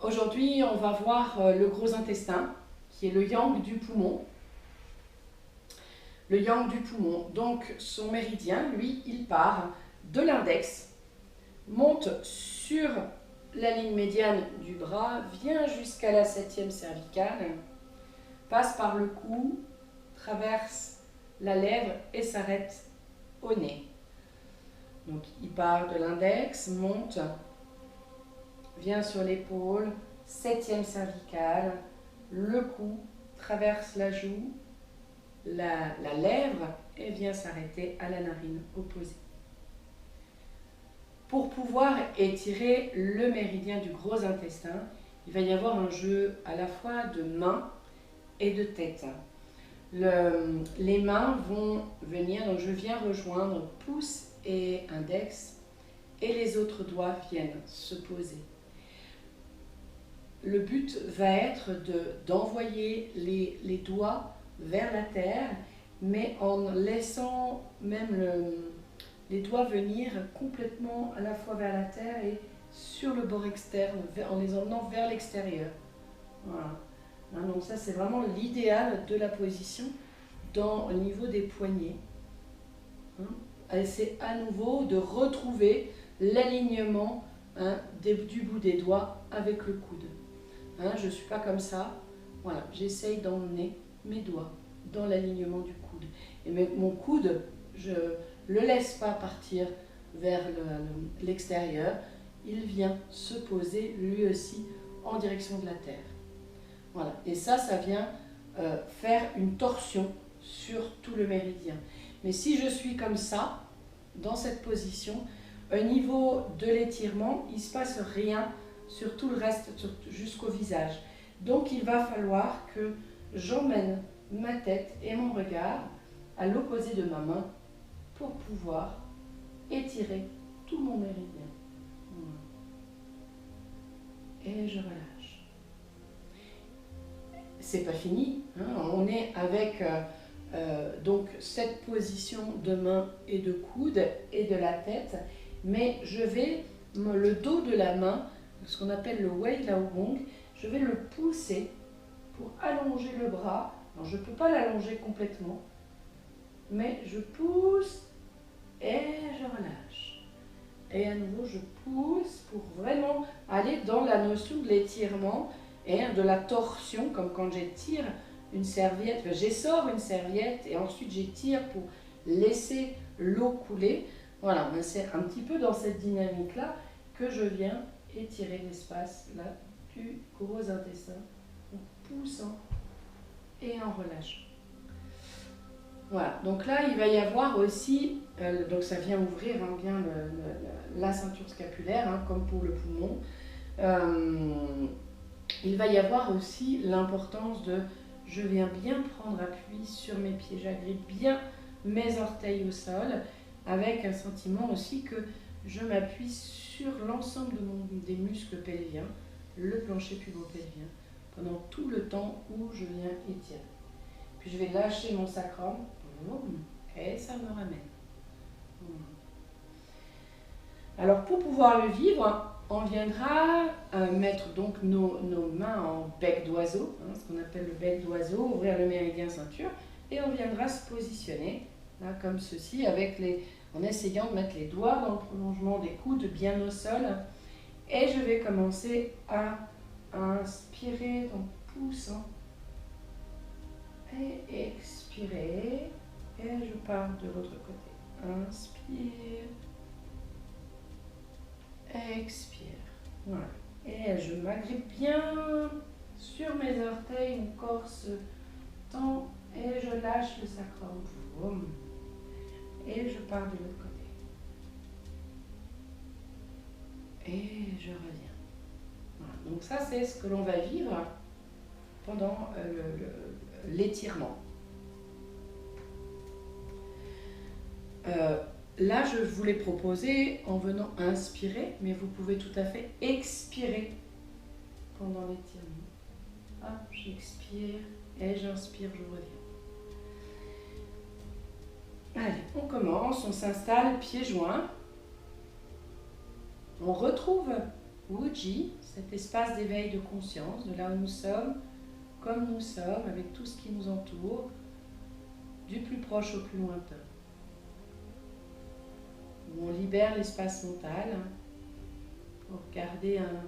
Aujourd'hui, on va voir le gros intestin, qui est le yang du poumon. Le yang du poumon, donc son méridien, lui, il part de l'index, monte sur la ligne médiane du bras, vient jusqu'à la 7e cervicale, passe par le cou, traverse la lèvre et s'arrête au nez. Donc il part de l'index, monte, vient sur l'épaule, 7e cervicale, le cou, traverse la joue, la lèvre et vient s'arrêter à la narine opposée. Pour pouvoir étirer le méridien du gros intestin, il va y avoir un jeu à la fois de mains et de tête. Les mains vont venir, donc je viens rejoindre pouce et index et les autres doigts viennent se poser. Le but va être d'envoyer les doigts vers la terre, mais en laissant même les doigts venir complètement à la fois vers la terre et sur le bord externe, en les emmenant vers l'extérieur. Voilà. Donc ça, c'est vraiment l'idéal de la position au niveau des poignets. C'est à nouveau de retrouver l'alignement du bout des doigts avec le coude. Je ne suis pas comme ça. Voilà, j'essaye d'emmener mes doigts dans l'alignement du coude. Et mon coude, je ne le laisse pas partir vers l'extérieur. Il vient se poser lui aussi en direction de la terre. Voilà. Et ça vient faire une torsion sur tout le méridien. Mais si je suis comme ça, dans cette position, au niveau de l'étirement, il ne se passe rien sur tout le reste, jusqu'au visage. Donc il va falloir que j'emmène ma tête et mon regard à l'opposé de ma main pour pouvoir étirer tout mon méridien. Et je relâche. C'est pas fini, on est avec donc cette position de main et de coude et de la tête, mais je vais le dos de la main, ce qu'on appelle le Wei Lao Gong, je vais le pousser pour allonger le bras. Alors, je ne peux pas l'allonger complètement, mais je pousse et je relâche. Et à nouveau, je pousse pour vraiment aller dans la notion de l'étirement et de la torsion, comme quand j'étire une serviette, j'essore une serviette et ensuite j'étire pour laisser l'eau couler. Voilà, c'est un petit peu dans cette dynamique-là que je viens étirer l'espace là du gros intestin en poussant et en relâchant. Voilà, donc là il va y avoir aussi, donc ça vient ouvrir bien la ceinture scapulaire, comme pour le poumon. Il va y avoir aussi l'importance de, je viens bien prendre appui sur mes pieds, j'agrippe bien mes orteils au sol, avec un sentiment aussi que je m'appuie sur l'ensemble des muscles pelviens, le plancher pubo-pelvien, pendant tout le temps où je viens étirer. Puis je vais lâcher mon sacrum, et ça me ramène. Alors pour pouvoir le vivre, on viendra mettre donc nos mains en bec d'oiseau, ce qu'on appelle le bec d'oiseau, ouvrir le méridien ceinture, et on viendra se positionner là, comme ceci, en essayant de mettre les doigts dans le prolongement des coudes bien au sol. Et je vais commencer à inspirer en poussant et expirer. Et je pars de l'autre côté. Inspire. Expire. Voilà. Et je m'agrippe bien sur mes orteils, mon corps se tend et je lâche le sacrum. Et je pars de l'autre côté. Et je reviens. Voilà. Donc ça, c'est ce que l'on va vivre pendant l'étirement. Là, je vous l'ai proposé en venant inspirer, mais vous pouvez tout à fait expirer pendant l'étirement. J'expire et j'inspire, je reviens. Allez, on commence, on s'installe, pieds joints. On retrouve Wuji, cet espace d'éveil de conscience, de là où nous sommes, comme nous sommes, avec tout ce qui nous entoure, du plus proche au plus lointain. Où on libère l'espace mental pour garder un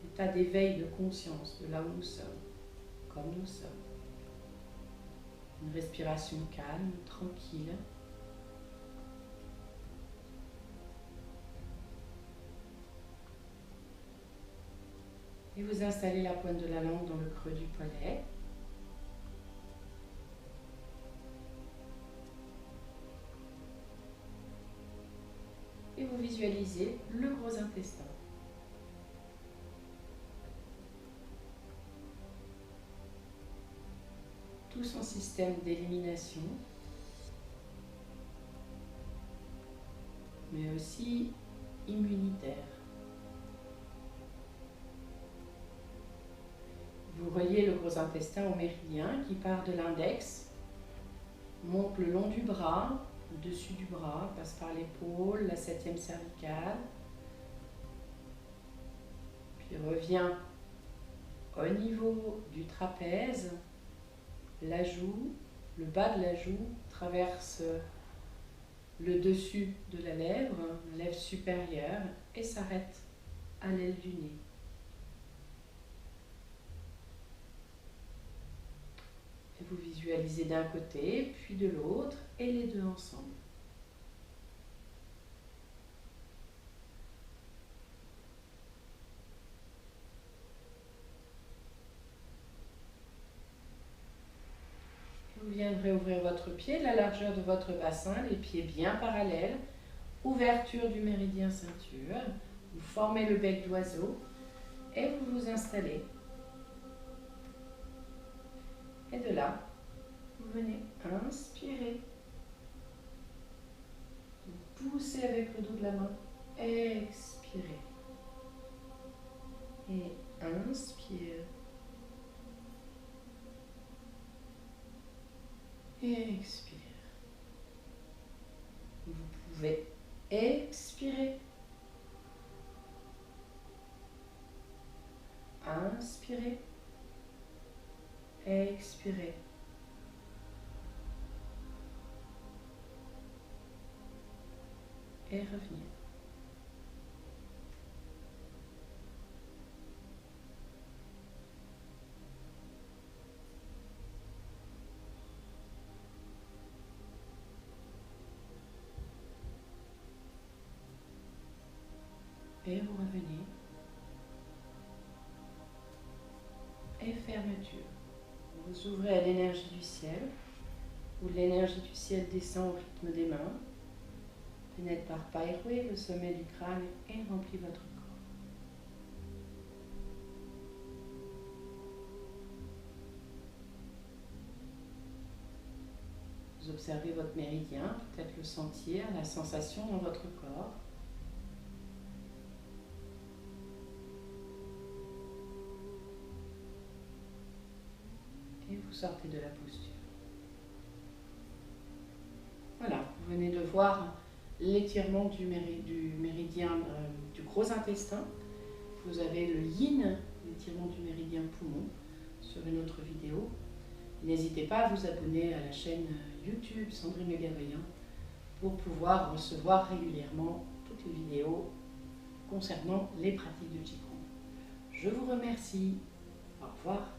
état d'éveil de conscience de là où nous sommes, comme nous sommes. Une respiration calme, tranquille. Et vous installez la pointe de la langue dans le creux du poignet. Et vous visualisez le gros intestin. Tout son système d'élimination, mais aussi immunitaire. Vous reliez le gros intestin au méridien qui part de l'index, monte le long du bras, le dessus du bras, passe par l'épaule, la 7e cervicale, puis revient au niveau du trapèze, la joue, le bas de la joue traverse le dessus de la lèvre supérieure et s'arrête à l'aile du nez. Et vous visualisez d'un côté, puis de l'autre, et les deux ensemble. Vous viendrez ouvrir votre pied, la largeur de votre bassin, les pieds bien parallèles, ouverture du méridien ceinture, vous formez le bec d'oiseau et vous vous installez. Et de là, vous venez inspirer, vous poussez avec le dos de la main, expirez et inspire. Expire. Vous pouvez expirer. Inspirer. Expirer. Et revenir. Et vous revenez. Et fermeture. Vous ouvrez à l'énergie du ciel, où l'énergie du ciel descend au rythme des mains, pénètre par Pairoué, le sommet du crâne, et remplit votre corps. Vous observez votre méridien, peut-être le sentir, la sensation dans votre corps. Et vous sortez de la posture. Voilà, vous venez de voir l'étirement du méridien du gros intestin. Vous avez le yin, l'étirement du méridien poumon, sur une autre vidéo. N'hésitez pas à vous abonner à la chaîne YouTube Sandrine Le Gabriel pour pouvoir recevoir régulièrement toutes les vidéos concernant les pratiques de Qigong. Je vous remercie. Au revoir.